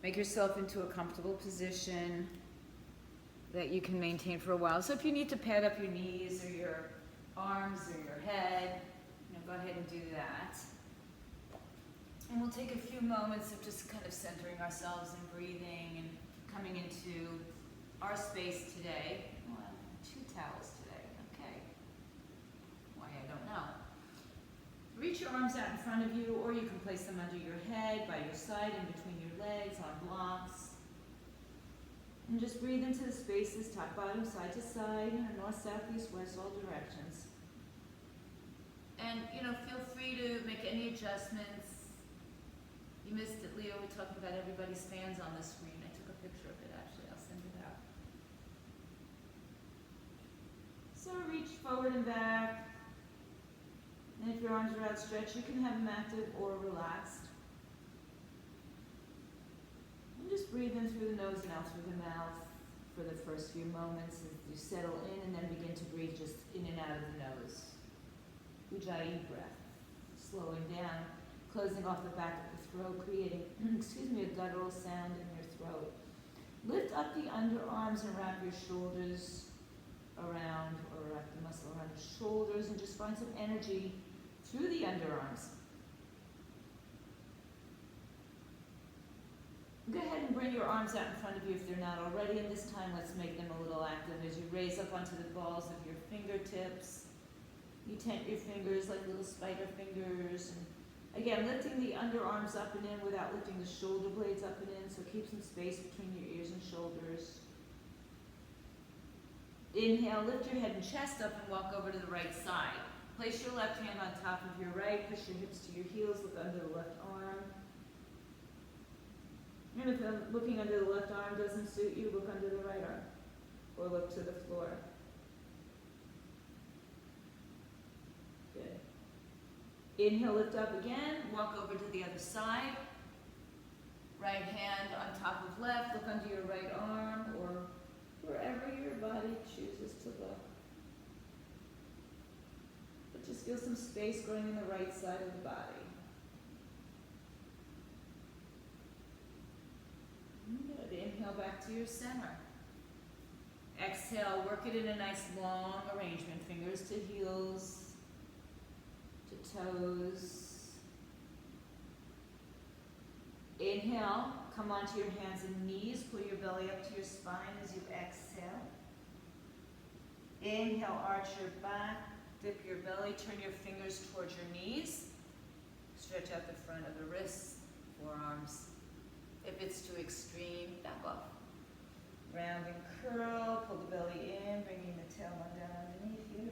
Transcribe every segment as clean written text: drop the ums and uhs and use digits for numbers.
Make yourself into a comfortable position that you can maintain for a while. So if you need to pad up your knees or your arms or your head, go ahead and do that. And we'll take a few moments of just kind of centering ourselves and breathing and coming into our space today. Well, 2 towels today, okay. Why, I don't know. Reach your arms out in front of you, or you can place them under your head, by your side, in between your legs, on blocks. And just breathe into the spaces, top, bottom, side to side, north, south, east, west, all directions. And, feel free to make any adjustments. You missed it, Leo. We're talking about everybody's fans on the screen. I took a picture of it, actually. I'll send it out. So reach forward and back. And if your arms are outstretched, you can have them active or relaxed. And just breathe in through the nose and out through the mouth for the first few moments as you settle in, and then begin to breathe just in and out of the nose. Ujjayi breath. Slowing down, closing off the back of the throat, creating, a guttural sound in your throat. Lift up the underarms and wrap your shoulders around, or wrap the muscle around your shoulders, and just find some energy through the underarms. Go ahead and bring your arms out in front of you if they're not already, and this time let's make them a little active as you raise up onto the balls of your fingertips. You tent your fingers like little spider fingers, and again, lifting the underarms up and in without lifting the shoulder blades up and in, so keep some space between your ears and shoulders. Inhale, lift your head and chest up and walk over to the right side. Place your left hand on top of your right, push your hips to your heels, look under the left arm. And if looking under the left arm doesn't suit you, look under the right arm, or look to the floor. Good. Inhale, lift up again, walk over to the other side. Right hand on top of left, look under your right arm, or wherever your body chooses to look. But just feel some space growing in the right side of the body. Good. Inhale back to your center. Exhale, work it in a nice long arrangement. Fingers to heels, to toes. Inhale, come onto your hands and knees. Pull your belly up to your spine as you exhale. Inhale, arch your back. Dip your belly. Turn your fingers towards your knees. Stretch out the front of the wrists, forearms. If it's too extreme, back off. Round and curl. Pull the belly in, bringing the tailbone down underneath you.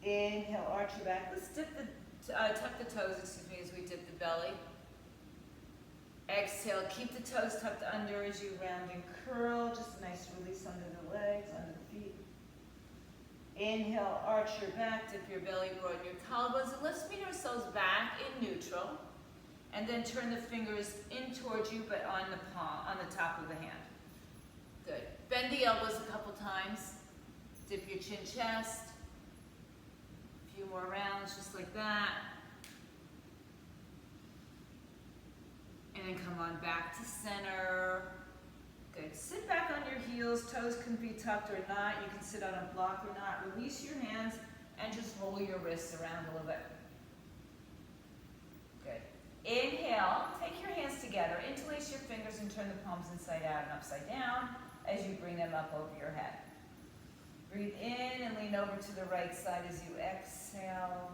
Inhale, arch your back. Let's tuck the toes, as we dip the belly. Exhale, keep the toes tucked under as you round and curl. Just a nice release under the legs, under the feet. Inhale, arch your back, dip your belly, broaden your collarbones, and let's meet ourselves back in neutral. And then turn the fingers in towards you, but on the palm, on the top of the hand. Good. Bend the elbows a couple times. Dip your chin, chest. A few more rounds, just like that. And then come on back to center. Good. Sit back on your heels. Toes can be tucked or not. You can sit on a block or not. Release your hands and just roll your wrists around a little bit. Good. Inhale, take your hands together, interlace your fingers and turn the palms inside out and upside down as you bring them up over your head. Breathe in and lean over to the right side as you exhale.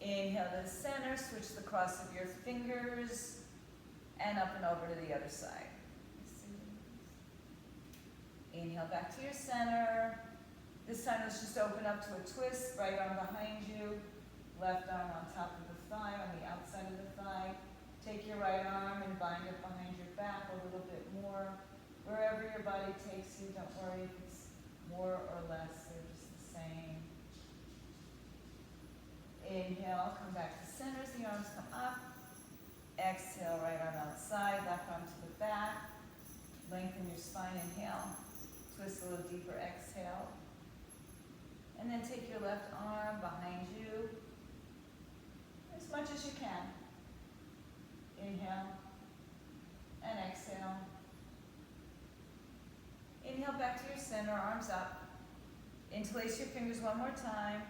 Inhale to the center, switch the cross of your fingers and up and over to the other side. Inhale back to your center. This time let's just open up to a twist, right arm behind you. Left arm on top of the thigh, on the outside of the thigh. Take your right arm and bind it behind your back a little bit more. Wherever your body takes you, don't worry if it's more or less, they're just the same. Inhale, come back to center as the arms come up. Exhale, right arm outside, left arm to the back. Lengthen your spine, inhale. Twist a little deeper, exhale. And then take your left arm behind you. As much as you can. Inhale and exhale. Inhale back to your center, arms up. Interlace your fingers one more time.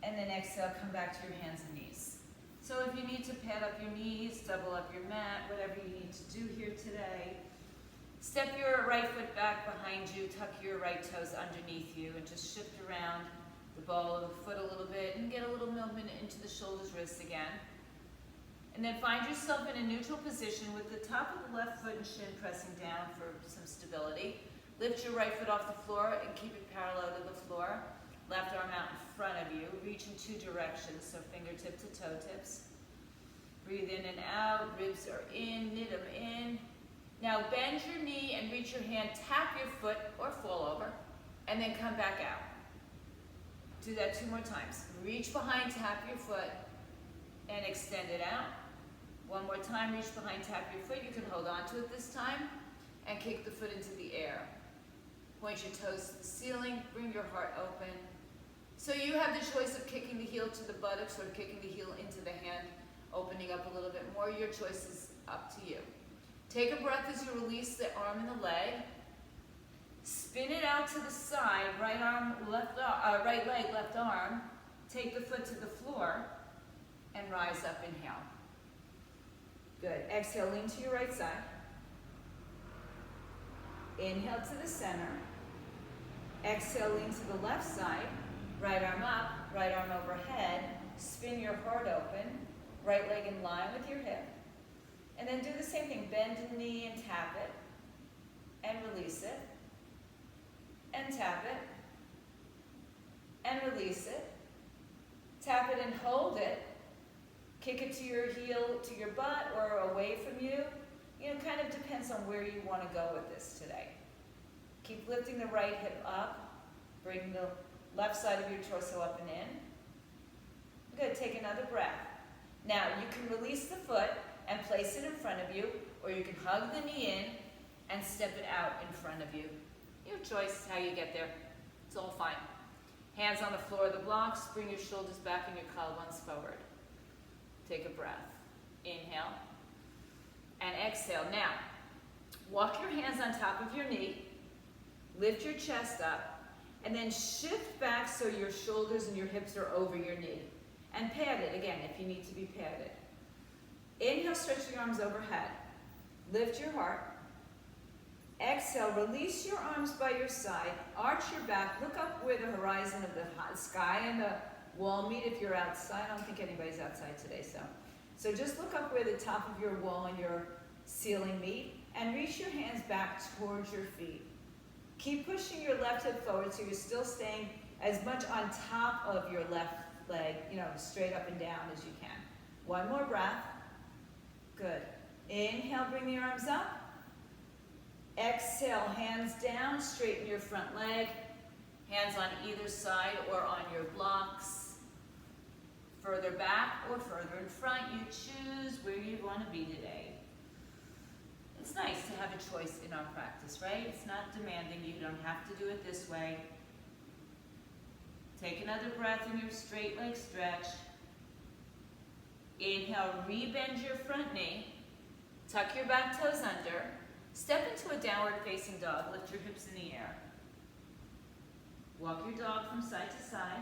And then exhale, come back to your hands and knees. So if you need to pad up your knees, double up your mat, whatever you need to do here today. Step your right foot back behind you, tuck your right toes underneath you, and just shift around the ball of the foot a little bit and get a little movement into the shoulders, wrists again. And then find yourself in a neutral position with the top of the left foot and shin pressing down for some stability. Lift your right foot off the floor and keep it parallel to the floor. Left arm out in front of you. Reach in two directions, so fingertip to toe tips. Breathe in and out. Ribs are in, knit them in. Now bend your knee and reach your hand. Tap your foot or fall over, and then come back out. Do that 2 more times. Reach behind, tap your foot, and extend it out. 1 more time, reach behind, tap your foot. You can hold on to it this time, and kick the foot into the air. Point your toes to the ceiling, bring your heart open. So you have the choice of kicking the heel to the buttocks or kicking the heel into the hand, opening up a little bit more. Your choice is up to you. Take a breath as you release the arm and the leg. Spin it out to the side, right leg, left arm. Take the foot to the floor and rise up, inhale. Good, exhale, lean to your right side. Inhale to the center. Exhale, lean to the left side. Right arm up, right arm overhead. Spin your heart open. Right leg in line with your hip. And then do the same thing. Bend the knee and tap it. And release it. And tap it. And release it. Tap it and hold it. Kick it to your heel, to your butt, or away from you. You know, kind of depends on where you want to go with this today. Keep lifting the right hip up. Bring the left side of your torso up and in. Good, take another breath. Now, you can release the foot and place it in front of you, or you can hug the knee in and step it out in front of you. Your choice how you get there. It's all fine. Hands on the floor of the blocks. Bring your shoulders back and your collarbones forward. Take a breath. Inhale. And exhale. Now, walk your hands on top of your knee. Lift your chest up. And then shift back so your shoulders and your hips are over your knee. And pad it again if you need to be padded. Inhale, stretch your arms overhead. Lift your heart. Exhale, release your arms by your side. Arch your back. Look up where the horizon of the sky and the wall meet if you're outside. I don't think anybody's outside today, so just look up where the top of your wall and your ceiling meet, and reach your hands back towards your feet. Keep pushing your left hip forward so you're still staying as much on top of your left leg, straight up and down as you can. 1 more breath. Good. Inhale, bring the arms up. Exhale, hands down, straighten your front leg. Hands on either side or on your blocks. Further back or further in front, you choose where you want to be today. It's nice to have a choice in our practice, right? It's not demanding. You don't have to do it this way. Take another breath in your straight leg stretch. Inhale, rebend your front knee. Tuck your back toes under. Step into a downward facing dog. Lift your hips in the air. Walk your dog from side to side.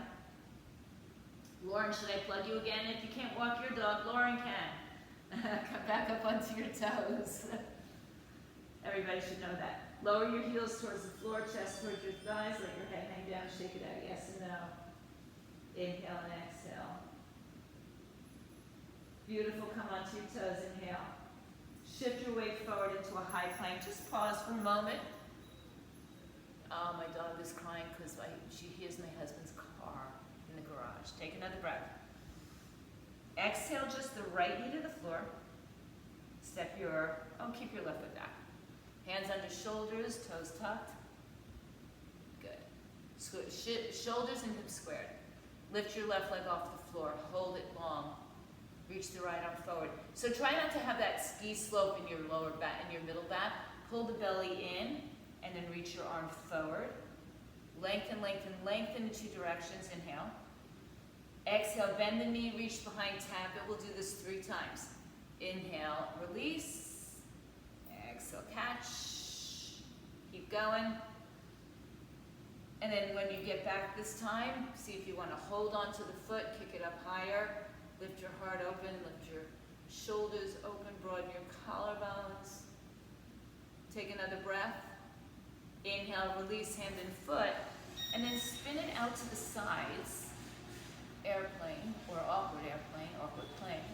Lauren, should I plug you again? If you can't walk your dog, Lauren can. Come back up onto your toes. Everybody should know that. Lower your heels towards the floor, chest towards your thighs, let your head hang down, shake it out, yes and no. Inhale and exhale. Beautiful, come onto your toes, inhale. Shift your weight forward into a high plank. Just pause for a moment. Oh, my dog is crying because she hears my husband's car in the garage. Take another breath. Exhale just the right knee to the floor. Keep your left foot back. Hands under shoulders, toes tucked. Good. Shoulders and hips squared. Lift your left leg off the floor. Hold it long. Reach the right arm forward. So try not to have that ski slope in your lower back, in your middle back. Pull the belly in, and then reach your arm forward. Lengthen, lengthen, lengthen in 2 directions. Inhale. Exhale, bend the knee, reach behind, tap it. We'll do this 3 times. Inhale, release. Exhale, catch. Keep going. And then when you get back this time, see if you want to hold on to the foot, kick it up higher, lift your heart open, lift your shoulders open, broaden your collarbones. Take another breath. Inhale, release hand and foot, and then spin it out to the sides. Airplane, or awkward airplane, awkward plane.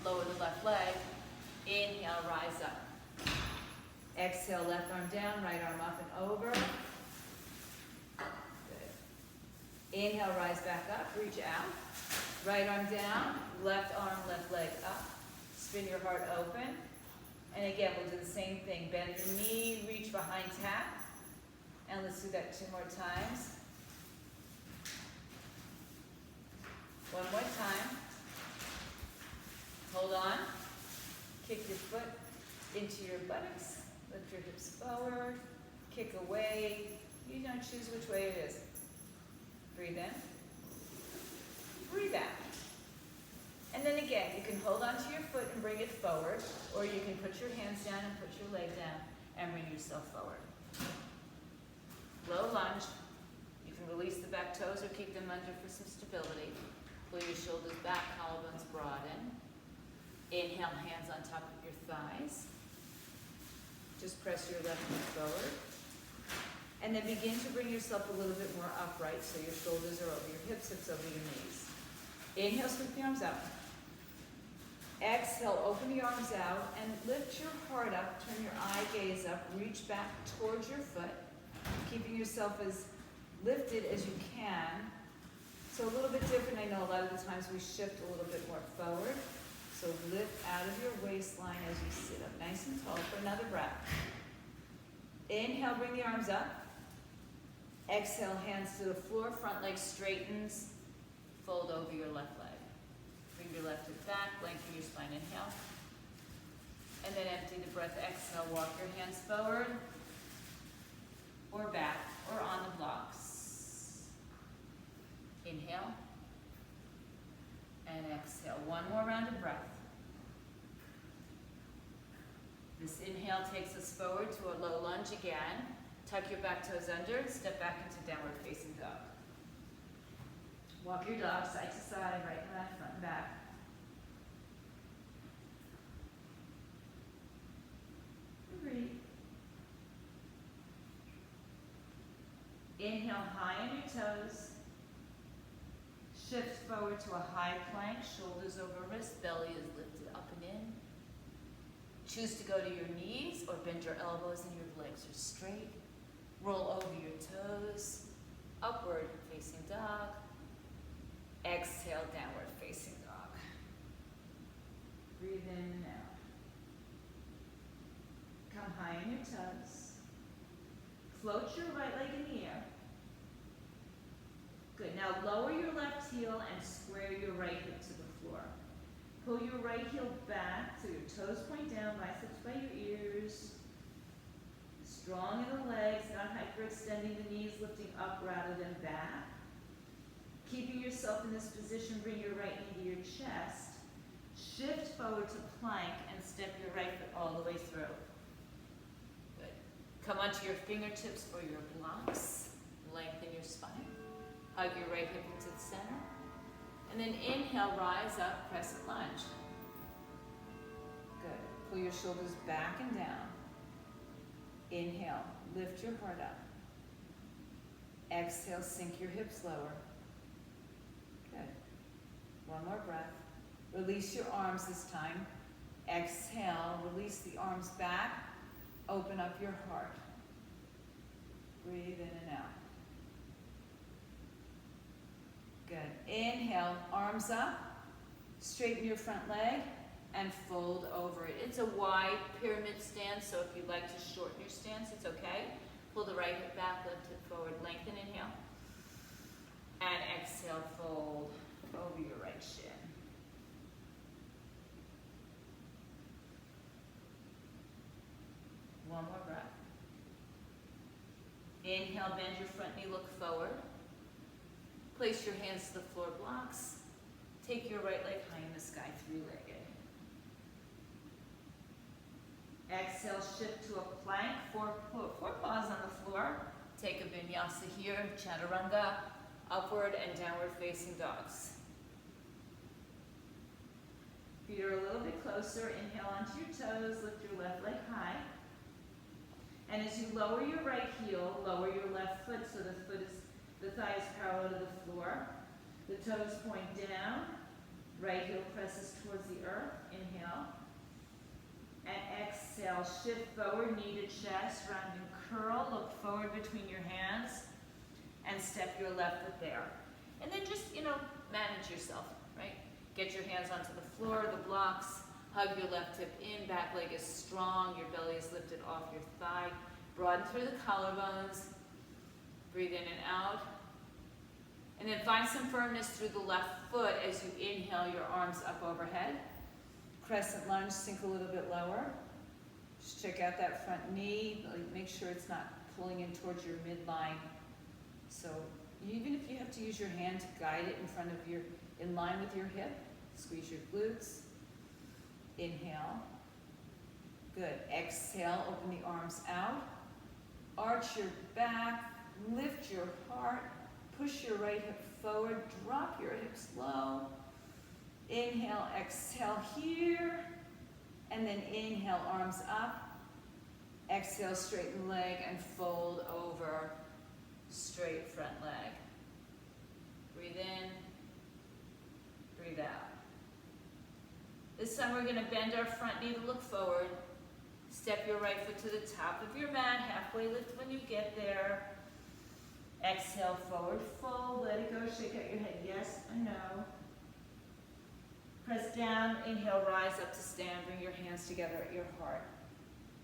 Lower the left leg. Inhale, rise up. Exhale, left arm down, right arm up and over. Good. Inhale, rise back up, reach out. Right arm down, left arm, left leg up. Spin your heart open. And again, we'll do the same thing. Bend your knee, reach behind, tap. And let's do that 2 more times. One more time. Hold on. Kick your foot into your buttocks. Lift your hips forward. Kick away. You don't choose which way it is. Breathe in. Breathe out. And then again, you can hold onto your foot and bring it forward, or you can put your hands down and put your leg down and bring yourself forward. Low lunge. You can release the back toes or keep them under for some stability. Pull your shoulders back, collarbones broaden. Inhale, hands on top of your thighs. Just press your left knee forward. And then begin to bring yourself a little bit more upright so your shoulders are over your hips, hips over your knees. Inhale, sweep the arms up. Exhale, open the arms out and lift your heart up, turn your eye gaze up, reach back towards your foot, keeping yourself as lifted as you can. So a little bit different. I know a lot of the times we shift a little bit more forward. So lift out of your waistline as you sit up nice and tall for another breath. Inhale, bring the arms up. Exhale, hands to the floor, front leg straightens. Fold over your left leg. Bring your left hip back, lengthen your spine, inhale. And then empty the breath, exhale, walk your hands forward or back or on the blocks. Inhale and exhale. One more round of breath. This inhale takes us forward to a low lunge again. Tuck your back toes under and step back into downward facing dog. Walk your dog side to side, right and left, front and back. Breathe. Inhale high on your toes. Shift forward to a high plank, shoulders over wrist, belly is lifted up and in. Choose to go to your knees or bend your elbows and your legs are straight. Roll over your toes, upward facing dog. Exhale, downward facing dog. Breathe in and out. Come high on your toes. Float your right leg in the air. Good. Now lower your left heel and square your right hip to the floor. Pull your right heel back so your toes point down, biceps by your ears. Strong in the legs, not hyperextending the knees, lifting up rather than back. Keeping yourself in this position, bring your right knee to your chest. Shift forward to plank and step your right foot all the way through. Good. Come onto your fingertips or your blocks. Lengthen your spine. Hug your right hip into the center. And then inhale, rise up, crescent lunge. Good. Pull your shoulders back and down. Inhale, lift your heart up. Exhale, sink your hips lower. Good. One more breath. Release your arms this time. Exhale, release the arms back. Open up your heart. Breathe in and out. Good. Inhale, arms up. Straighten your front leg and fold over it. It's a wide pyramid stance, so if you'd like to shorten your stance, it's okay. Pull the right hip back, lift it forward, lengthen, inhale. And exhale, fold over your right shin. One more breath. Inhale, bend your front knee, look forward. Place your hands to the floor blocks. Take your right leg high in the sky, three-legged. Exhale, shift to a plank, four paws on the floor. Take a vinyasa here, chaturanga, upward and downward facing dogs. Feet are a little bit closer. Inhale onto your toes, lift your left leg high. And as you lower your right heel, lower your left foot so the thigh is parallel to the floor. The toes point down, right heel presses towards the earth. Inhale. And exhale, shift forward, knee to chest, round and curl, look forward between your hands, and step your left foot there. And then just, manage yourself, right? Get your hands onto the floor, the blocks, hug your left hip in, back leg is strong, your belly is lifted off your thigh, broaden through the collarbones, breathe in and out. And then find some firmness through the left foot as you inhale your arms up overhead. Crescent lunge, sink a little bit lower. Just check out that front knee. Make sure it's not pulling in towards your midline. So even if you have to use your hand to guide it in line with your hip, squeeze your glutes. Inhale. Good. Exhale, open the arms out. Arch your back, lift your heart, push your right hip forward, drop your hips low. Inhale, exhale here, and then inhale, arms up. Exhale, straighten leg and fold over, straight front leg. Breathe in, breathe out. This time we're going to bend our front knee to look forward. Step your right foot to the top of your mat, halfway lift when you get there. Exhale, forward fold, let it go, shake out your head, yes or no. Press down, inhale, rise up to stand, bring your hands together at your heart.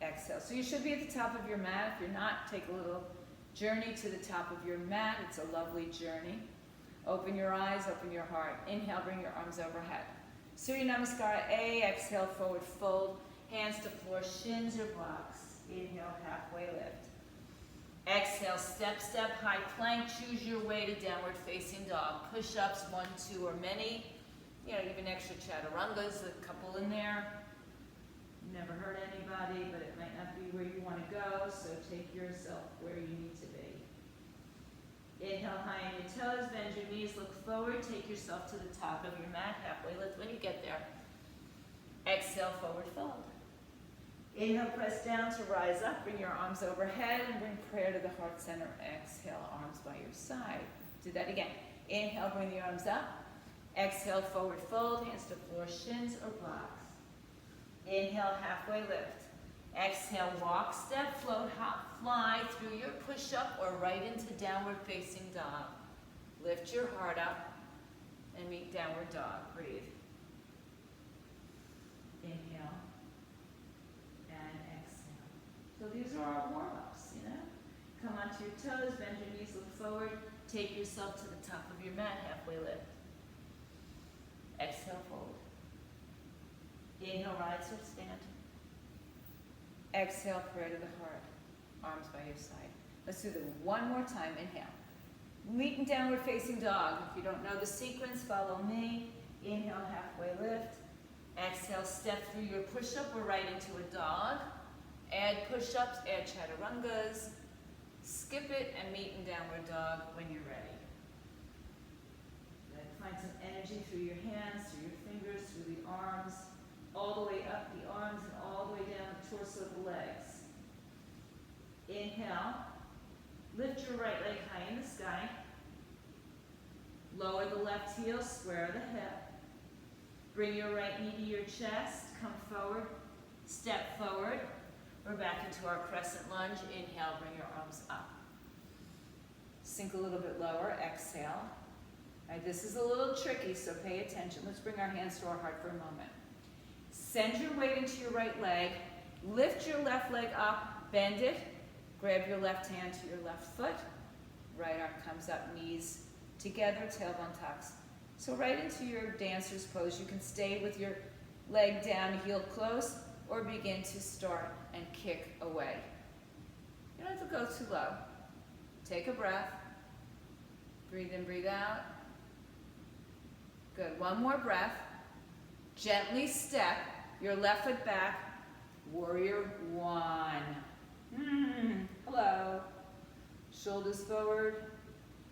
Exhale. So you should be at the top of your mat. If you're not, take a little journey to the top of your mat. It's a lovely journey. Open your eyes, open your heart. Inhale, bring your arms overhead. Surya Namaskara A, exhale, forward fold. Hands to floor, shins or blocks. Inhale, halfway lift. Exhale, step, step, high plank. Choose your way to downward facing dog. Push-ups, 1, 2, or many. Even extra chaturangas, a couple in there. Never hurt anybody, but it might not be where you want to go, so take yourself where you need to be. Inhale high on your toes, bend your knees, look forward, take yourself to the top of your mat, halfway lift when you get there. Exhale, forward fold. Inhale, press down to rise up, bring your arms overhead, and bring prayer to the heart center. Exhale, arms by your side. Do that again. Inhale, bring the arms up. Exhale, forward fold, hands to floor, shins or blocks. Inhale, halfway lift. Exhale, walk, step, float, hop, fly through your push-up or right into downward facing dog. Lift your heart up and meet downward dog. Breathe. Inhale and exhale. So these are our warm-ups, Come onto your toes, bend your knees, look forward. Take yourself to the top of your mat, halfway lift. Exhale, fold. Inhale, rise or stand. Exhale, prayer to the heart. Arms by your side. Let's do that one more time. Inhale. Meet in downward facing dog. If you don't know the sequence, follow me. Inhale, halfway lift. Exhale, step through your push-up or right into a dog. Add push-ups, add chaturangas. Skip it and meet in downward dog when you're ready. Find some energy through your hands, through your fingers, through the arms, all the way up the arms and all the way down the torso of the legs. Inhale, lift your right leg high in the sky. Lower the left heel, square the hip. Bring your right knee to your chest, come forward, step forward. We're back into our crescent lunge. Inhale, bring your arms up. Sink a little bit lower, exhale. All right, this is a little tricky, so pay attention. Let's bring our hands to our heart for a moment. Send your weight into your right leg. Lift your left leg up, bend it. Grab your left hand to your left foot. Right arm comes up, knees together, tailbone tucks. So right into your dancer's pose. You can stay with your leg down, heel close, or begin to start and kick away. You don't have to go too low. Take a breath. Breathe in, breathe out. Good. One more breath. Gently step your left foot back. Warrior one. Hello. Shoulders forward,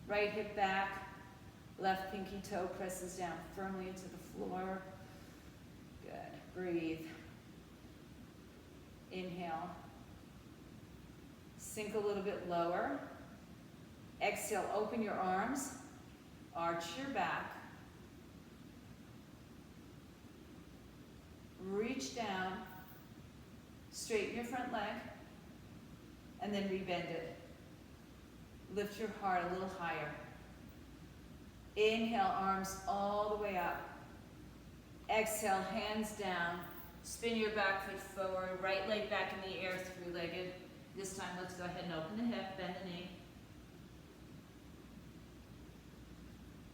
right hip back, left pinky toe presses down firmly into the floor. Good. Breathe. Inhale. Sink a little bit lower. Exhale, open your arms, arch your back. Reach down, straighten your front leg, and then rebend it. Lift your heart a little higher. Inhale, arms all the way up. Exhale, hands down. Spin your back foot forward, right leg back in the air, three-legged. This time, let's go ahead and open the hip, bend the knee.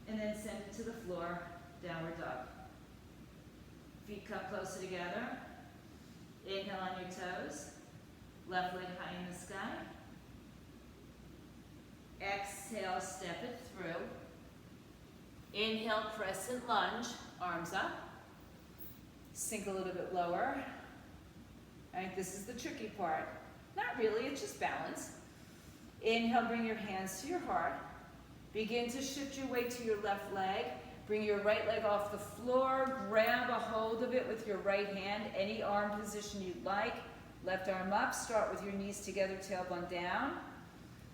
And then send it to the floor, downward dog. Feet come closer together. Inhale on your toes. Left leg high in the sky. Exhale, step it through. Inhale, crescent lunge, arms up. Sink a little bit lower. All right, this is the tricky part. Not really, it's just balance. Inhale, bring your hands to your heart. Begin to shift your weight to your left leg. Bring your right leg off the floor. Grab a hold of it with your right hand, any arm position you'd like. Left arm up, start with your knees together, tailbone down.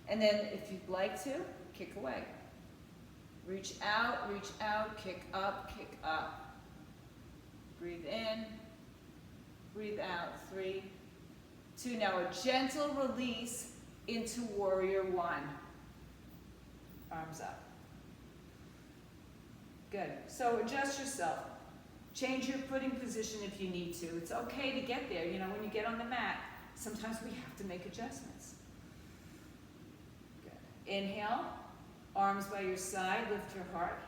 And then if you'd like to, kick away. Reach out, kick up, kick up. Breathe in, breathe out, 3, 2. Now a gentle release into warrior one. Arms up. Good. So adjust yourself. Change your footing position if you need to. It's okay to get there. You know, when you get on the mat, sometimes we have to make adjustments. Good. Inhale, arms by your side, lift your heart.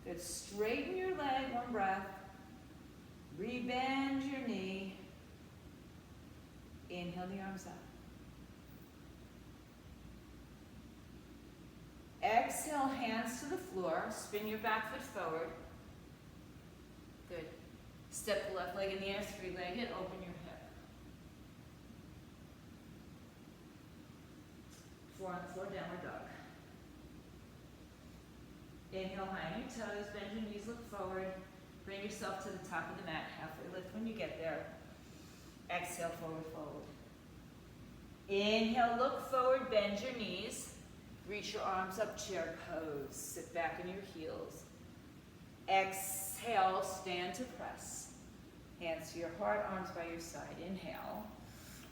Good. Straighten your leg, one breath. Rebend your knee. Inhale the arms up. Exhale, hands to the floor. Spin your back foot forward. Good. Step the left leg in the air, three-legged. Open your hip. 4 on the floor, downward dog. Inhale, high on your toes. Bend your knees, look forward. Bring yourself to the top of the mat. Halfway lift when you get there. Exhale, forward fold. Inhale, look forward, bend your knees. Reach your arms up, chair pose. Sit back in your heels. Exhale, stand to press. Hands to your heart, arms by your side. Inhale.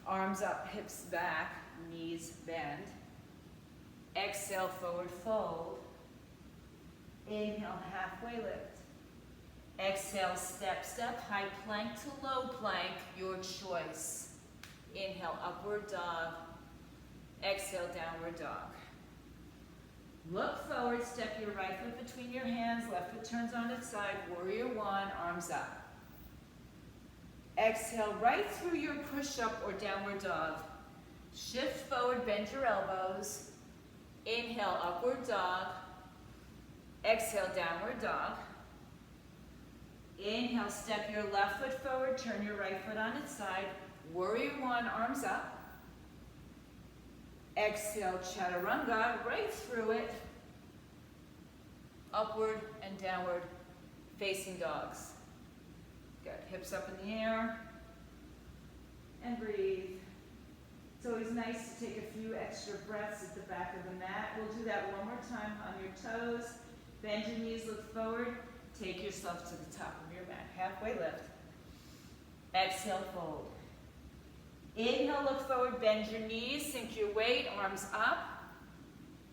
Arms up, hips back, knees bend. Exhale, forward fold. Inhale, halfway lift. Exhale, step, step, high plank to low plank, your choice. Inhale, upward dog. Exhale, downward dog. Look forward, step your right foot between your hands, left foot turns on its side, warrior one, arms up. Exhale, right through your push-up or downward dog. Shift forward, bend your elbows. Inhale, upward dog. Exhale, downward dog. Inhale, step your left foot forward, turn your right foot on its side. Warrior one, arms up. Exhale, chaturanga, right through it. Upward and downward facing dogs. Good, hips up in the air. And breathe. It's always nice to take a few extra breaths at the back of the mat. We'll do that one more time on your toes. Bend your knees, look forward. Take yourself to the top of your mat. Halfway lift. Exhale, fold. Inhale, look forward, bend your knees, sink your weight, arms up.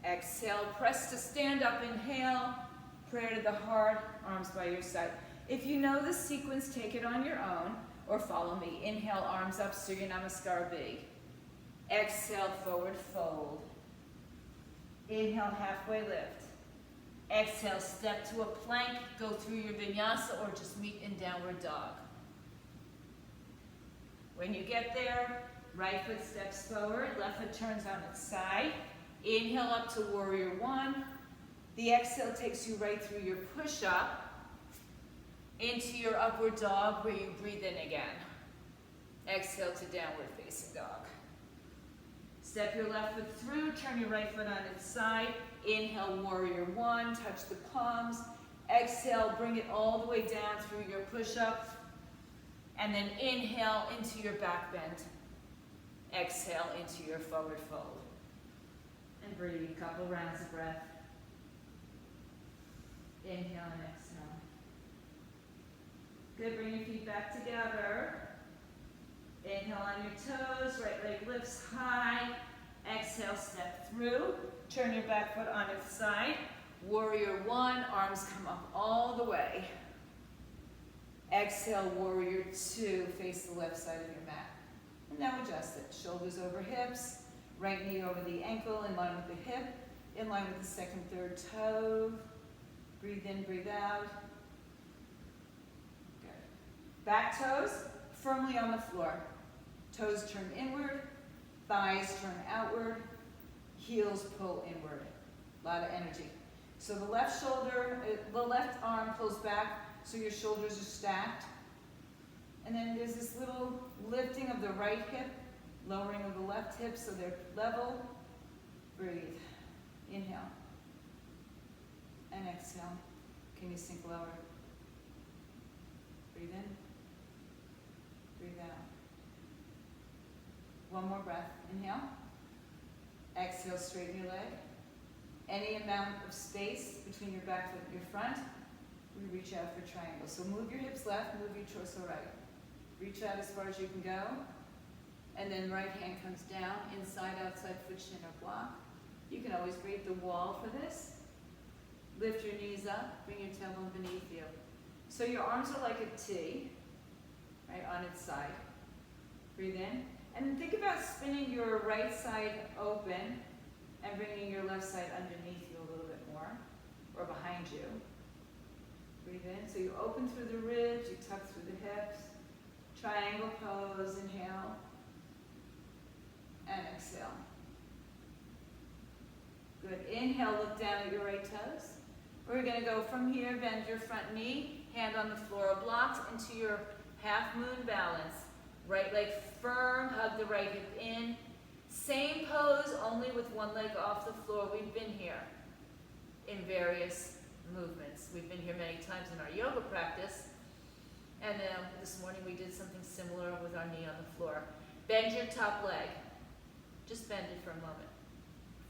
Exhale, press to stand up, inhale, prayer to the heart, arms by your side. If you know this sequence, take it on your own or follow me. Inhale, arms up, Surya Namaskar big. Exhale, forward fold. Inhale, halfway lift. Exhale, step to a plank, go through your vinyasa or just meet in downward dog. When you get there, right foot steps forward, left foot turns on its side. Inhale up to warrior one. The exhale takes you right through your push-up. into your upward dog where you breathe in again. Exhale to downward facing dog. Step your left foot through, turn your right foot on its side. Inhale, warrior one, touch the palms. Exhale, bring it all the way down through your push-up. And then inhale into your back bend. Exhale into your forward fold. And breathe, a couple rounds of breath. Inhale and exhale. Good, bring your feet back together. Inhale on your toes, right leg lifts high. Exhale, step through. Turn your back foot on its side. Warrior one, arms come up all the way. Exhale, warrior two, face the left side of your mat. And now adjust it. Shoulders over hips, right knee over the ankle, in line with the hip, in line with the second, third toe. Breathe in, breathe out. Good. Back toes firmly on the floor. Toes turn inward, thighs turn outward, heels pull inward. A lot of energy. So the left shoulder, the left arm pulls back so your shoulders are stacked. And then there's this little lifting of the right hip, lowering of the left hip so they're level. Breathe. Inhale. And exhale. Can you sink lower? Breathe in. Breathe out. One more breath. Inhale. Exhale, straighten your leg. Any amount of space between your back foot and your front, we reach out for triangle. So move your hips left, move your torso right. Reach out as far as you can go. And then right hand comes down, inside, outside, foot, shin, or block. You can always breathe the wall for this. Lift your knees up, bring your tailbone beneath you. So your arms are like a T, right, on its side. Breathe in. And then think about spinning your right side open and bringing your left side underneath you a little bit more, or behind you. Breathe in. So you open through the ribs, you tuck through the hips. Triangle pose, inhale. And exhale. Good. Inhale, look down at your right toes. We're going to go from here, bend your front knee, hand on the floor blocked into your half moon balance. Right leg firm, hug the right hip in. Same pose, only with one leg off the floor. We've been here in various movements. We've been here many times in our yoga practice. And this morning we did something similar with our knee on the floor. Bend your top leg. Just bend it for a moment.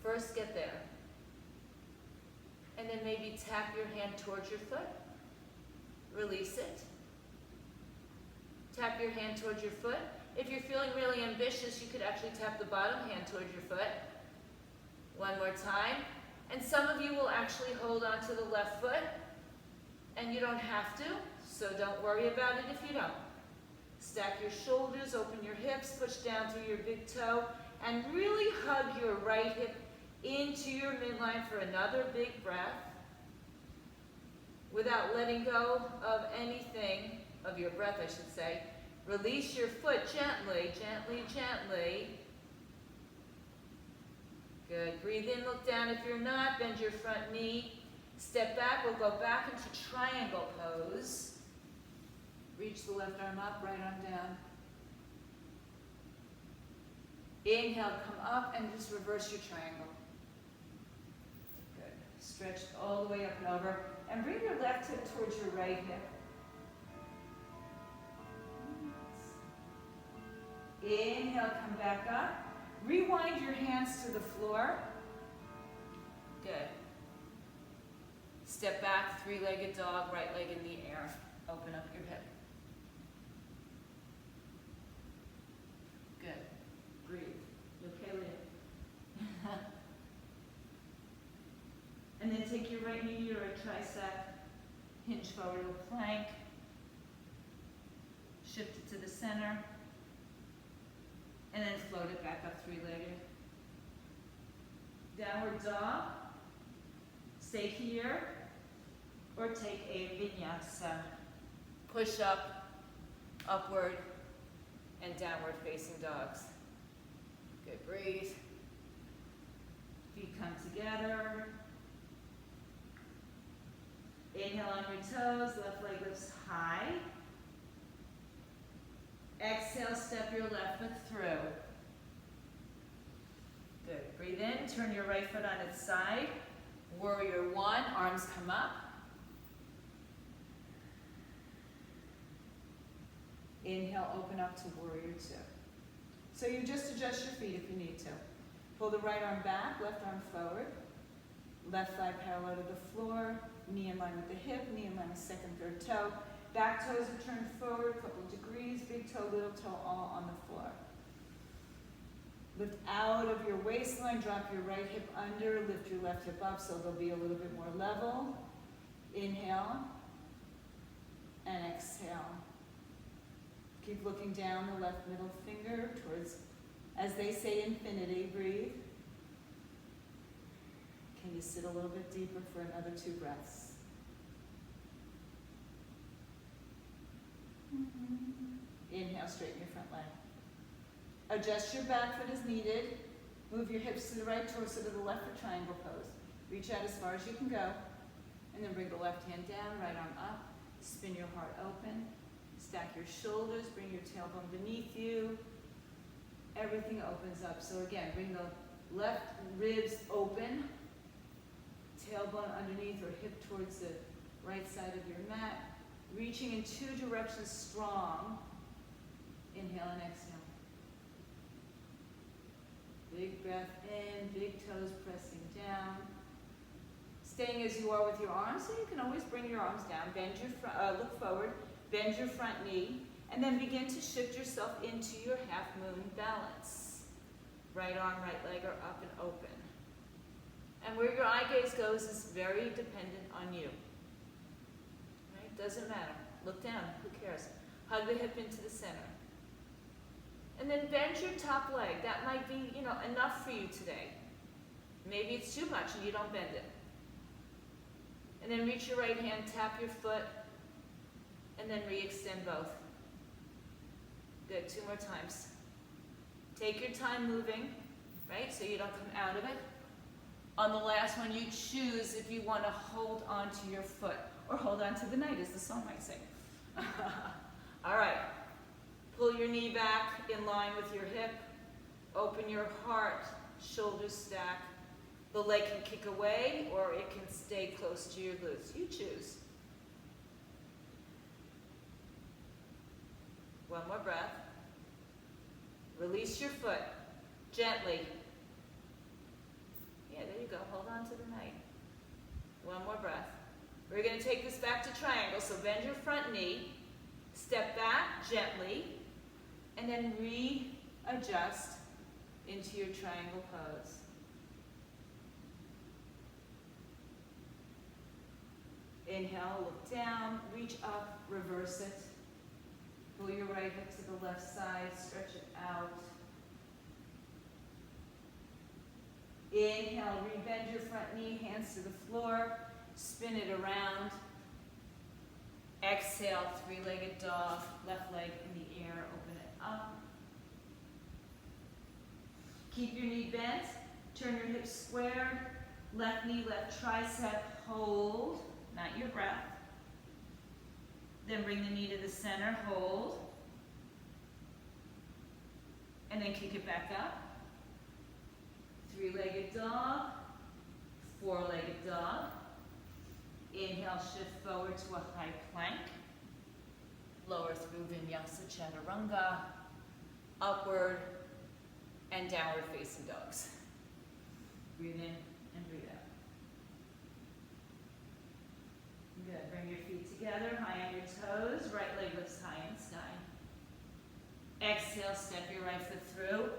First, get there. And then maybe tap your hand towards your foot. Release it. Tap your hand towards your foot. If you're feeling really ambitious, you could actually tap the bottom hand towards your foot. One more time. And some of you will actually hold on to the left foot. And you don't have to, so don't worry about it if you don't. Stack your shoulders, open your hips, push down through your big toe, and really hug your right hip into your midline for another big breath without letting go of anything, of your breath I should say. Release your foot gently, gently, gently. Good. Breathe in, look down if you're not. Bend your front knee. Step back. We'll go back into triangle pose. Reach the left arm up, right arm down. Inhale, come up and just reverse your triangle. Good. Stretch all the way up and over. And bring your left hip towards your right hip. Inhale, come back up. Rewind your hands to the floor. Good. Step back, three-legged dog, right leg in the air. Open up your hip. Good. Breathe. You okay with it? And then take your right knee to your right tricep. Hinge forward to a plank. Shift it to the center. And then float it back up three-legged. Downward dog. Stay here. Or take a vinyasa. Push up, upward, and downward facing dogs. Good, breathe. Feet come together. Inhale on your toes, left leg lifts high. Exhale, step your left foot through. Good. Breathe in, turn your right foot on its side. Warrior one, arms come up. Inhale, open up to warrior two. So you just adjust your feet if you need to. Pull the right arm back, left arm forward. Left thigh parallel to the floor, knee in line with the hip, knee in line with second, third toe. Back toes are turned forward, a couple degrees, big toe, little toe, all on the floor. Lift out of your waistline, drop your right hip under, lift your left hip up so they'll be a little bit more level. Inhale and exhale. Keep looking down the left middle finger towards, as they say, infinity. Breathe. Can you sit a little bit deeper for another 2 breaths? Inhale, straighten your front leg. Adjust your back foot as needed. Move your hips to the right, torso to the left for triangle pose. Reach out as far as you can go. And then bring the left hand down, right arm up. Spin your heart open. Stack your shoulders, bring your tailbone beneath you. Everything opens up. So again, bring the left ribs open. Tailbone underneath or hip towards the right side of your mat. Reaching in 2 directions strong. Inhale and exhale. Big breath in, big toes pressing down. Staying as you are with your arms, so you can always bring your arms down. Bend your look forward, bend your front knee, and then begin to shift yourself into your half moon balance. Right arm, right leg are up and open. And where your eye gaze goes is very dependent on you. Right? Doesn't matter. Look down, who cares? Hug the hip into the center. And then bend your top leg. That might be, enough for you today. Maybe it's too much and you don't bend it. And then reach your right hand, tap your foot, and then re-extend both. Good, 2 more times. Take your time moving, right? So you don't come out of it. On the last one, you choose if you want to hold on to your foot or hold on to the night, as the song might say. All right. Pull your knee back in line with your hip. Open your heart, shoulders stack. The leg can kick away or it can stay close to your glutes. You choose. One more breath. Release your foot gently. Yeah, there you go. Hold on to the night. One more breath. We're going to take this back to triangle. So bend your front knee. Step back gently. And then readjust into your triangle pose. Inhale, look down, reach up, reverse it. Pull your right hip to the left side, stretch it out. Inhale, rebend your front knee, hands to the floor, spin it around. Exhale, 3-legged dog, left leg in the air, open it up. Keep your knee bent, turn your hips square, left knee, left tricep, hold, not your breath. Then bring the knee to the center, hold. And then kick it back up. 3-legged dog, 4-legged dog. Inhale, shift forward to a high plank. Lower through vinyasa chaturanga. Upward and downward facing dogs. Breathe in and breathe out. Good. Bring your feet together, high on your toes. Right leg lifts high in the sky. Exhale, step your right foot through.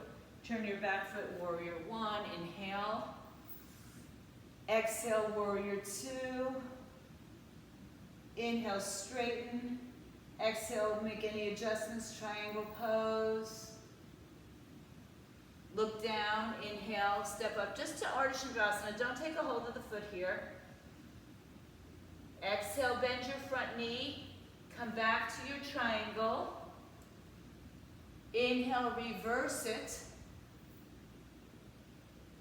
Turn your back foot, warrior one. Inhale. Exhale, warrior two. Inhale, straighten. Exhale, make any adjustments, triangle pose. Look down, inhale, step up just to Ardha Chandrasana. Don't take a hold of the foot here. Exhale, bend your front knee. Come back to your triangle. Inhale, reverse it.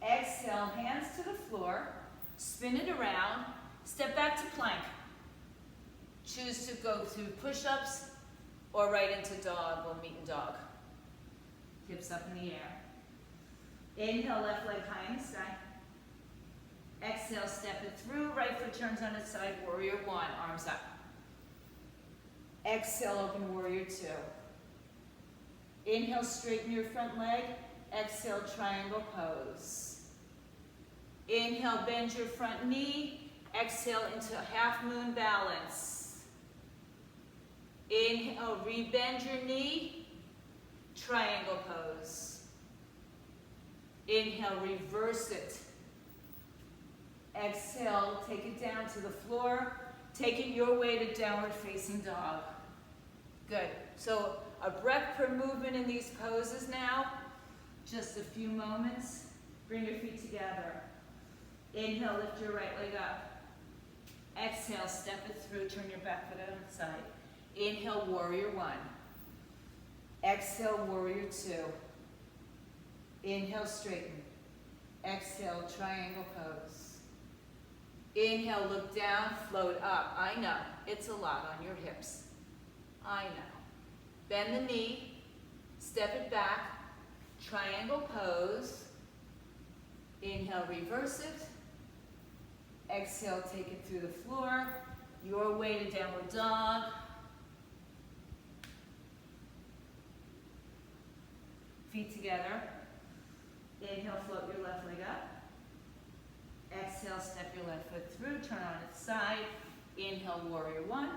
Exhale, hands to the floor. Spin it around. Step back to plank. Choose to go through push-ups or right into dog or meet and dog. Hips up in the air. Inhale, left leg high in the sky. Exhale, step it through. Right foot turns on its side, warrior one, arms up. Exhale, open warrior two. Inhale, straighten your front leg. Exhale, triangle pose. Inhale, bend your front knee. Exhale into half moon balance. Inhale, rebend your knee. Triangle pose. Inhale, reverse it. Exhale, take it down to the floor. Take it your way to downward facing dog. Good. So a breath per movement in these poses now. Just a few moments. Bring your feet together. Inhale, lift your right leg up. Exhale, step it through, turn your back foot out on the side. Inhale, warrior one. Exhale, warrior two. Inhale, straighten. Exhale, triangle pose. Inhale, look down, float up. I know, it's a lot on your hips. I know. Bend the knee, step it back, triangle pose. Inhale, reverse it. Exhale, take it through the floor. Your way to downward dog. Feet together. Inhale, float your left leg up. Exhale, step your left foot through, turn on its side. Inhale, warrior one.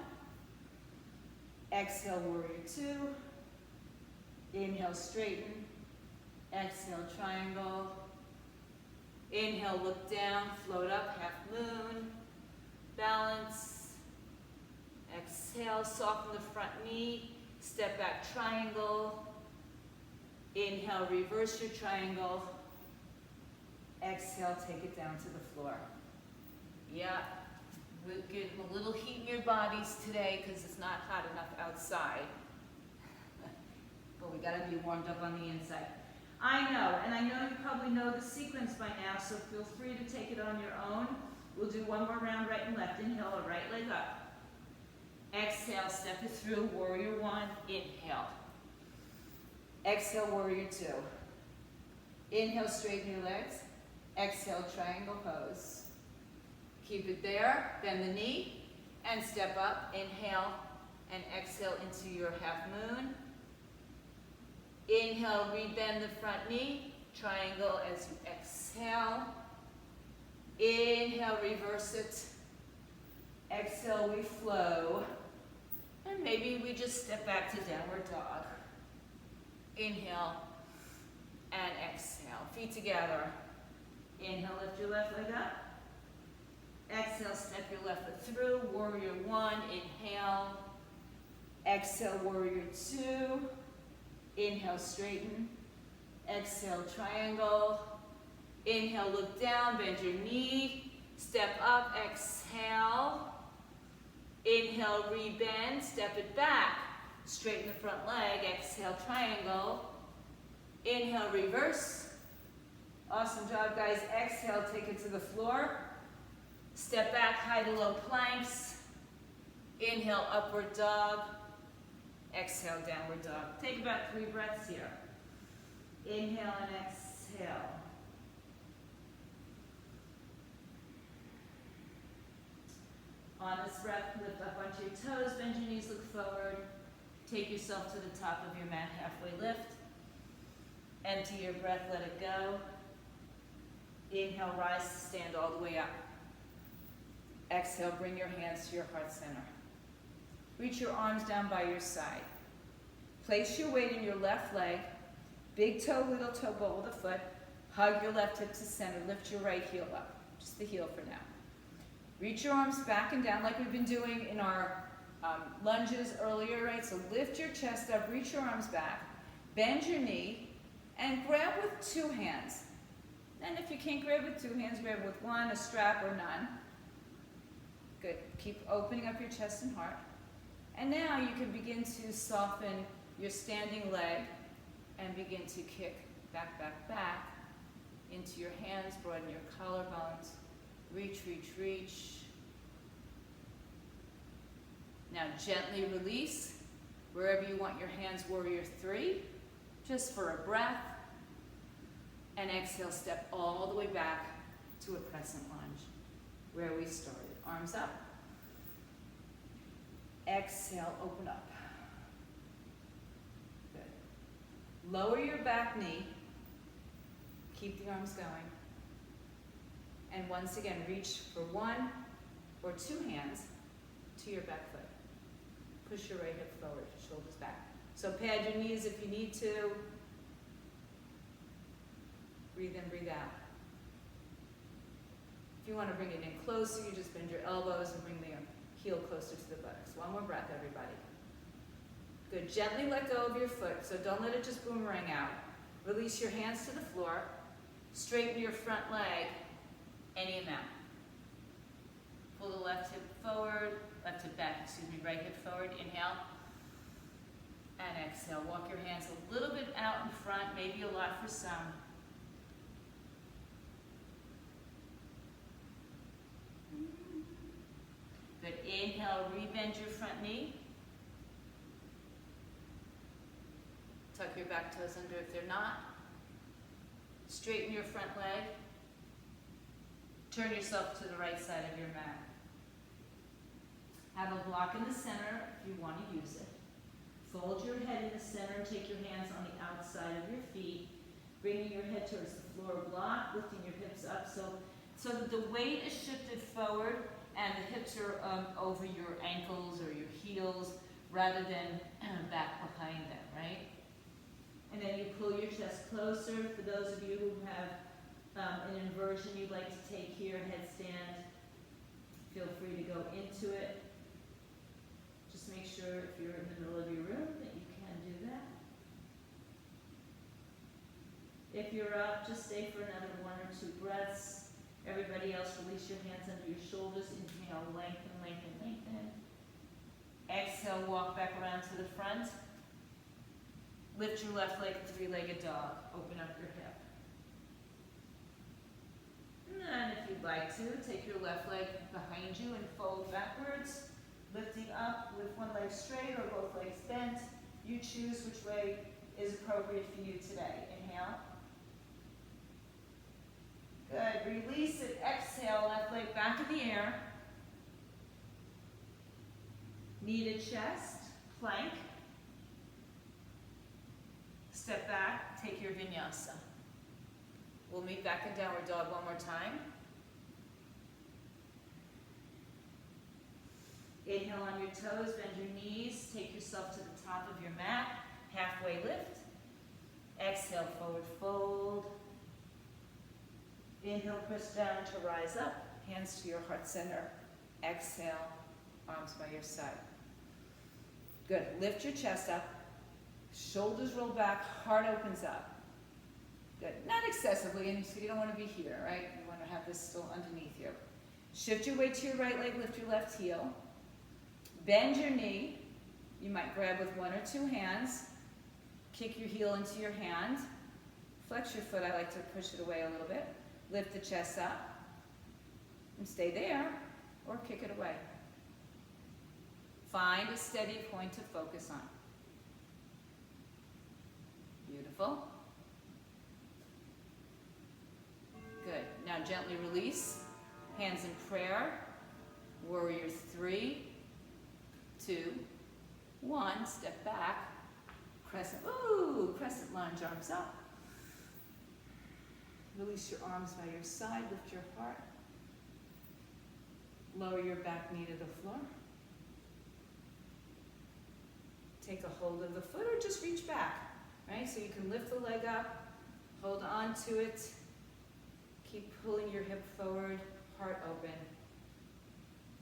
Exhale, warrior two. Inhale, straighten. Exhale, triangle. Inhale, look down, float up, half moon. Balance. Exhale, soften the front knee. Step back, triangle. Inhale, reverse your triangle. Exhale, take it down to the floor. Yeah, we'll get a little heat in your bodies today because it's not hot enough outside. But we gotta be warmed up on the inside. I know, and I know you probably know the sequence by now, so feel free to take it on your own. We'll do one more round, right and left. Inhale, right leg up. Exhale, step it through, warrior one. Inhale. Exhale, warrior two. Inhale, straighten your legs. Exhale, triangle pose. Keep it there, bend the knee, and step up. Inhale, and exhale into your half moon. Inhale, rebend the front knee, triangle as you exhale. Inhale, reverse it. Exhale, we flow. And maybe we just step back to downward dog. Inhale and exhale. Feet together. Inhale, lift your left leg up. Exhale, step your left foot through. Warrior one, inhale. Exhale, warrior two. Inhale, straighten. Exhale, triangle. Inhale, look down, bend your knee. Step up, exhale. Inhale, rebend, step it back. Straighten the front leg, exhale, triangle. Inhale, reverse. Awesome job, guys. Exhale, take it to the floor. Step back, high to low planks. Inhale, upward dog. Exhale, downward dog. Take about 3 breaths here. Inhale and exhale. On this breath, lift up onto your toes, bend your knees, look forward. Take yourself to the top of your mat, halfway lift. Empty your breath, let it go. Inhale, rise to stand all the way up. Exhale, bring your hands to your heart center. Reach your arms down by your side. Place your weight in your left leg. Big toe, little toe, ball with the foot. Hug your left hip to center. Lift your right heel up. Just the heel for now. Reach your arms back and down like we've been doing in our lunges earlier, right? So lift your chest up, reach your arms back, bend your knee, and grab with 2 hands. And if you can't grab with 2 hands, grab with 1, a strap, or none. Good. Keep opening up your chest and heart. And now you can begin to soften your standing leg and begin to kick back, back, back into your hands, broaden your collarbones. Reach, reach, reach. Now gently release wherever you want your hands, warrior three, just for a breath. And exhale, step all the way back to a crescent lunge, where we started. Arms up. Exhale, open up. Good. Lower your back knee. Keep the arms going. And once again, reach for one or two hands to your back foot. Push your right hip forward, shoulders back. So pad your knees if you need to. Breathe in, breathe out. If you want to bring it in closer, you just bend your elbows and bring the heel closer to the buttocks. One more breath, everybody. Good. Gently let go of your foot, so don't let it just boomerang out. Release your hands to the floor. Straighten your front leg any amount. Pull the left hip forward, right hip forward. Inhale. And exhale. Walk your hands a little bit out in front, maybe a lot for some. Good. Inhale, rebend your front knee. Tuck your back toes under if they're not. Straighten your front leg. Turn yourself to the right side of your mat. Have a block in the center if you want to use it. Fold your head in the center and take your hands on the outside of your feet, bringing your head towards the floor block, lifting your hips up so that the weight is shifted forward and the hips are over your ankles or your heels rather than back behind them, right? And then you pull your chest closer. For those of you who have an inversion you'd like to take here, headstand, feel free to go into it. Just make sure if you're in the middle of your room that you can do that. If you're up, just stay for another 1 or 2 breaths. Everybody else, release your hands under your shoulders. Inhale, lengthen, lengthen, lengthen. Exhale, walk back around to the front. Lift your left leg, three-legged dog. Open up your hip. And if you'd like to, take your left leg behind you and fold backwards. Lifting up with one leg straight or both legs bent. You choose which way is appropriate for you today. Inhale. Good. Release it. Exhale. Left leg back in the air. Knee to chest. Plank. Step back. Take your vinyasa. We'll meet back in downward dog one more time. Inhale on your toes, bend your knees, take yourself to the top of your mat, halfway lift. Exhale, forward fold. Inhale, press down to rise up, hands to your heart center. Exhale, arms by your side. Good, lift your chest up, shoulders roll back, heart opens up. Good, not excessively, and so you don't want to be here, right? You want to have this still underneath you. Shift your weight to your right leg, lift your left heel. Bend your knee. You might grab with 1 or 2 hands. Kick your heel into your hand. Flex your foot. I like to push it away a little bit. Lift the chest up. And stay there or kick it away. Find a steady point to focus on. Beautiful. Good. Now gently release. Hands in prayer. Warrior 3, 2, 1. Step back. Crescent lunge, arms up. Release your arms by your side. Lift your heart. Lower your back knee to the floor. Take a hold of the foot or just reach back, right? So you can lift the leg up, hold on to it. Keep pulling your hip forward, heart open.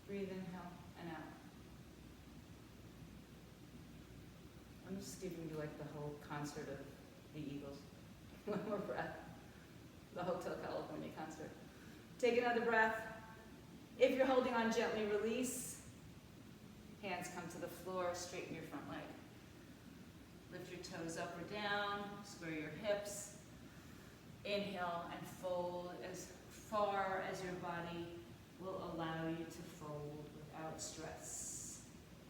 Breathe inhale and out. I'm just giving you like the whole concert of the Eagles. One more breath. The Hotel California concert. Take another breath. If you're holding on, gently release. Hands come to the floor, straighten your front leg. Lift your toes up or down, square your hips. Inhale and fold as far as your body will allow you to fold without stress.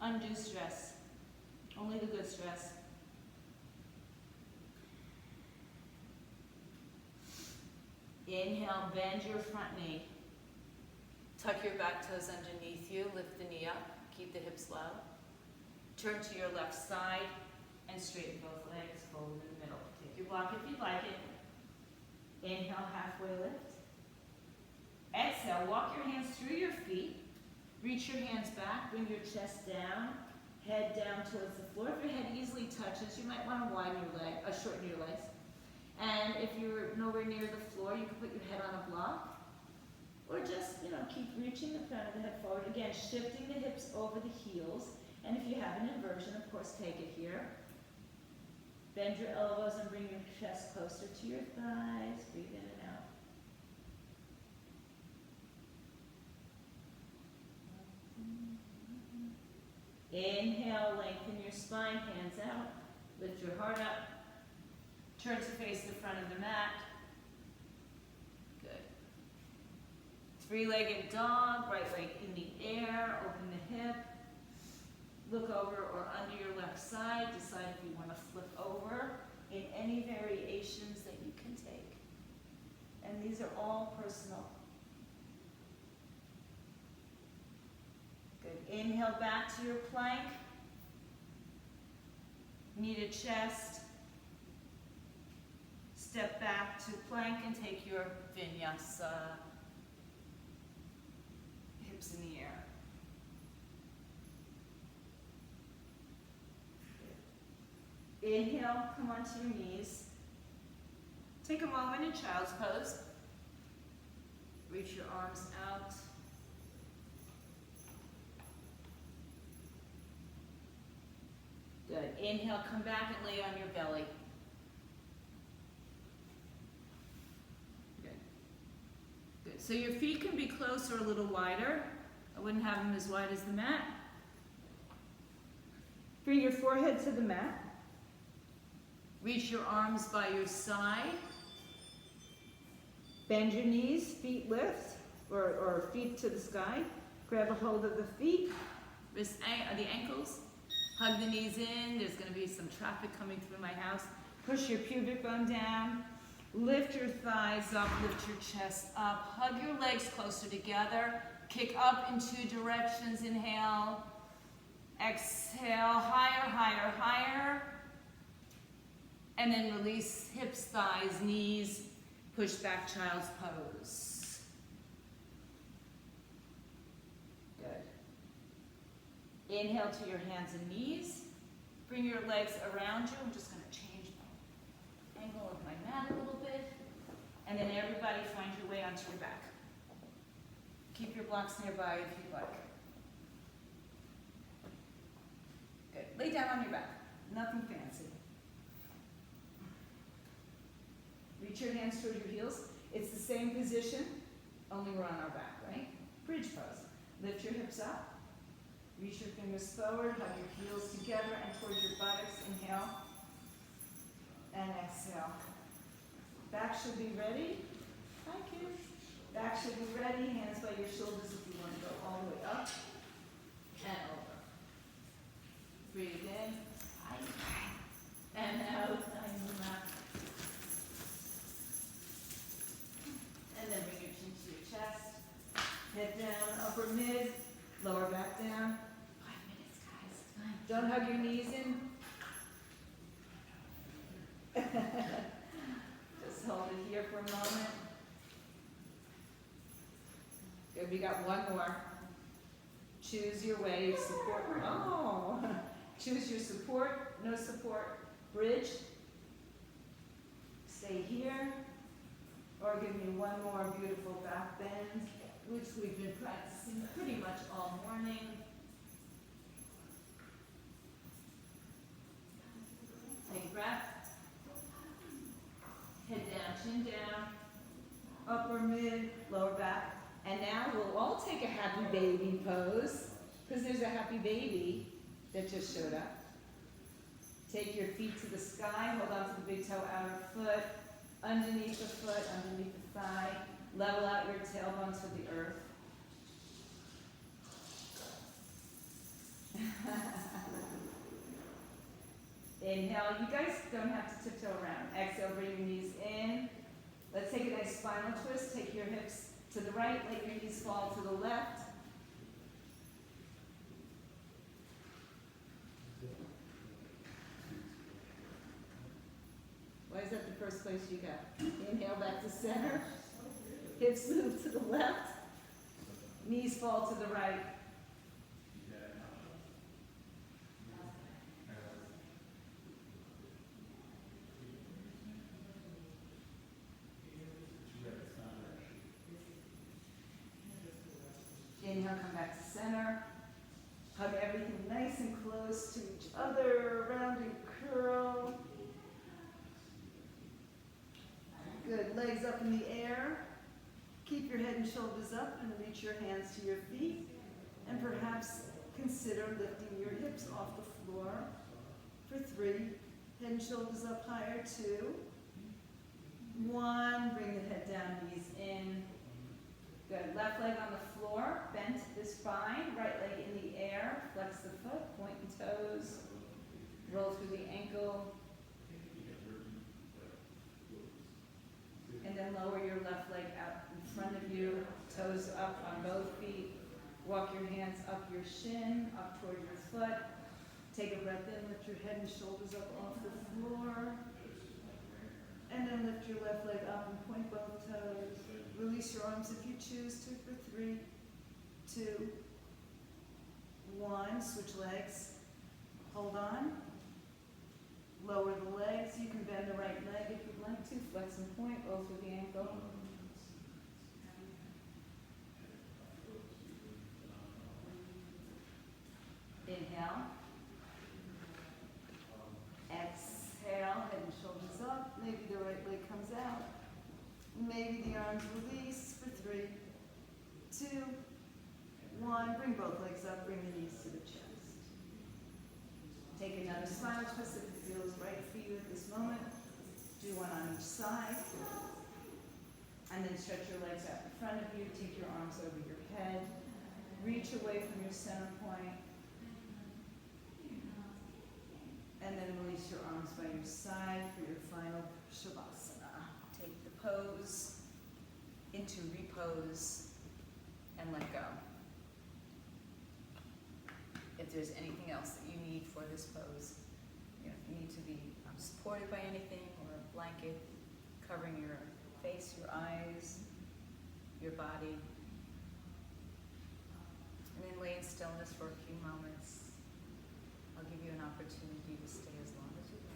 undue stress. Only the good stress. Inhale, bend your front knee. Tuck your back toes underneath you, lift the knee up, keep the hips low. Turn to your left side and straighten both legs, fold in the middle. Take your block if you'd like it. Inhale, halfway lift. Exhale, walk your hands through your feet. Reach your hands back, bring your chest down, head down towards the floor. If your head easily touches, you might want to widen your leg, shorten your legs. And if you're nowhere near the floor, you can put your head on a block. Or just, keep reaching the front of the head forward. Again, shifting the hips over the heels. And if you have an inversion, of course, take it here. Bend your elbows and bring your chest closer to your thighs. Breathe in and out. Inhale, lengthen your spine, hands out. Lift your heart up. Turn to face the front of the mat. Good. Three-legged dog, right leg in the air, open the hip. Look over or under your left side. Decide if you want to flip over in any variations that you can take. And these are all personal. Good. Inhale back to your plank. Knee to chest. Step back to plank and take your vinyasa. Hips in the air. Inhale, come onto your knees. Take a moment in child's pose. Reach your arms out. Good. Inhale, come back and lay on your belly. Good. Good. So your feet can be close or a little wider. I wouldn't have them as wide as the mat. Bring your forehead to the mat. Reach your arms by your side. Bend your knees, feet lift, or feet to the sky. Grab a hold of the feet, the ankles. Hug the knees in. There's going to be some traffic coming through my house. Push your pubic bone down. Lift your thighs up, lift your chest up. Hug your legs closer together. Kick up in two directions. Inhale. Exhale. Higher, higher, higher. And then release hips, thighs, knees. Push back, child's pose. Good. Inhale to your hands and knees. Bring your legs around you. I'm just going to change the angle of my mat a little bit. And then everybody find your way onto your back. Keep your blocks nearby if you'd like. Good. Lay down on your back. Nothing fancy. Reach your hands toward your heels. It's the same position, only we're on our back, right? Bridge pose. Lift your hips up. Reach your fingers forward. Hug your heels together and towards your buttocks. Inhale. And exhale. Back should be ready. Thank you. Back should be ready. Hands by your shoulders if you want to go all the way up and over. Breathe in. And out. And then bring your chin to your chest. Head down, upper mid, lower back down. 5 minutes, guys. It's fine. Don't hug your knees in. Just hold it here for a moment. Good, we got one more. Choose your way of support. Oh! Choose your support, no support, bridge. Stay here. Or give me one more beautiful back bend, which we've been practicing pretty much all morning. Take a breath. Head down, chin down. Upper mid, lower back. And now we'll all take a happy baby pose, because there's a happy baby that just showed up. Take your feet to the sky, hold on to the big toe outer foot. Underneath the foot, underneath the thigh. Level out your tailbone to the earth. Inhale, you guys don't have to tiptoe around. Exhale, bring your knees in. Let's take a nice spinal twist. Take your hips to the right, let your knees fall to the left. Why is that the first place you go? Inhale back to center. Hips move to the left. Knees fall to the right. Inhale, come back to center. Hug everything nice and close to each other. Round and curl. Good. Legs up in the air. Keep your head and shoulders up and reach your hands to your feet. And perhaps consider lifting your hips off the floor for 3. Head and shoulders up higher. 2. 1. Bring the head down, knees in. Good. Left leg on the floor, bent the spine, right leg in the air, flex the foot, point and toes, roll through the ankle, and then lower your left leg out in front of you, toes up on both feet, walk your hands up your shin, up toward your foot, take a breath in, lift your head and shoulders up off the floor, and then lift your left leg up and point both toes. Release your arms if you choose to for 3, 2, 1. Switch legs. Hold on. Lower the legs. You can bend the right leg if you'd like to. Flex and point. Roll through the ankle. Inhale. Exhale. Head and shoulders up. Maybe the right leg comes out. Maybe the arms release for 3, 2, 1. Bring both legs up, bring the knees to the chest. Take another spinal twist if it feels right for you at this moment. Do one on each side. And then stretch your legs out in front of you. Take your arms over your head. Reach away from your center point. And then release your arms by your side for your final Shavasana. Take the pose into repose and let go. If there's anything else that you need for this pose, if you need to be supported by anything or a blanket covering your face, your eyes, your body, and then lay in stillness for a few moments. I'll give you an opportunity to stay as long as you like.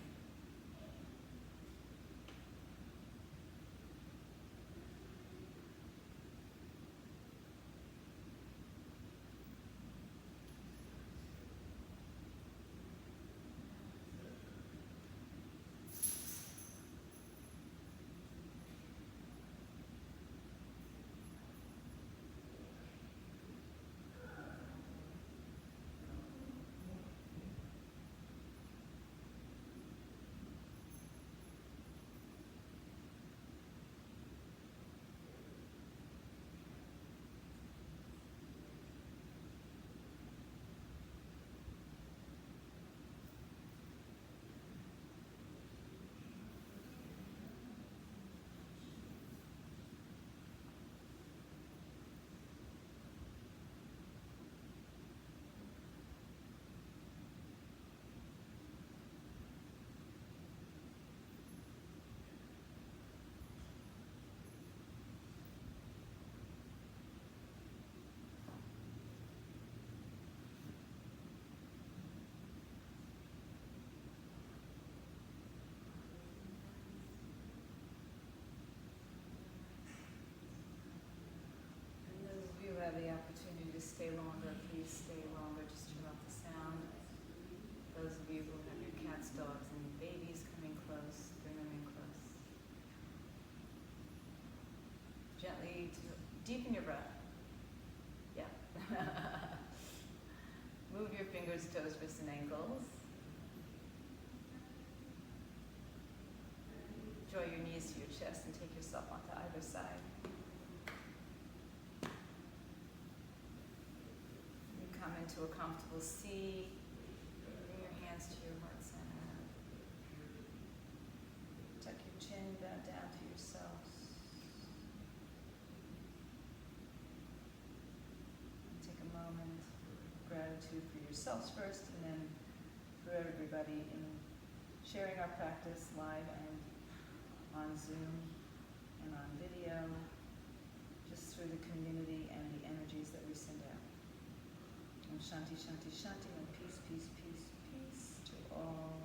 Have the opportunity to stay longer, please stay longer, just turn off the sound. Those of you who have your cats, dogs, and babies coming close, bring them in close. Gently deepen your breath. Yeah. Move your fingers, toes, wrists, and ankles. Draw your knees to your chest and take yourself onto either side. into a comfortable seat. Bring your hands to your heart center. Tuck your chin, bow down to yourself. And take a moment of gratitude for yourselves first, and then for everybody in sharing our practice live and on Zoom and on video, just through the community and the energies that we send out. Om Shanti, Shanti, Shanti, and peace, peace, peace, peace to all.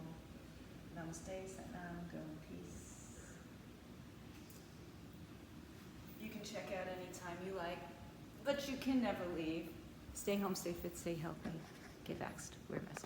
Namaste, Satnam, go in peace. You can check out anytime you like, but you can never leave. Stay home, stay fit, stay healthy. Get vaxxed, wear masks.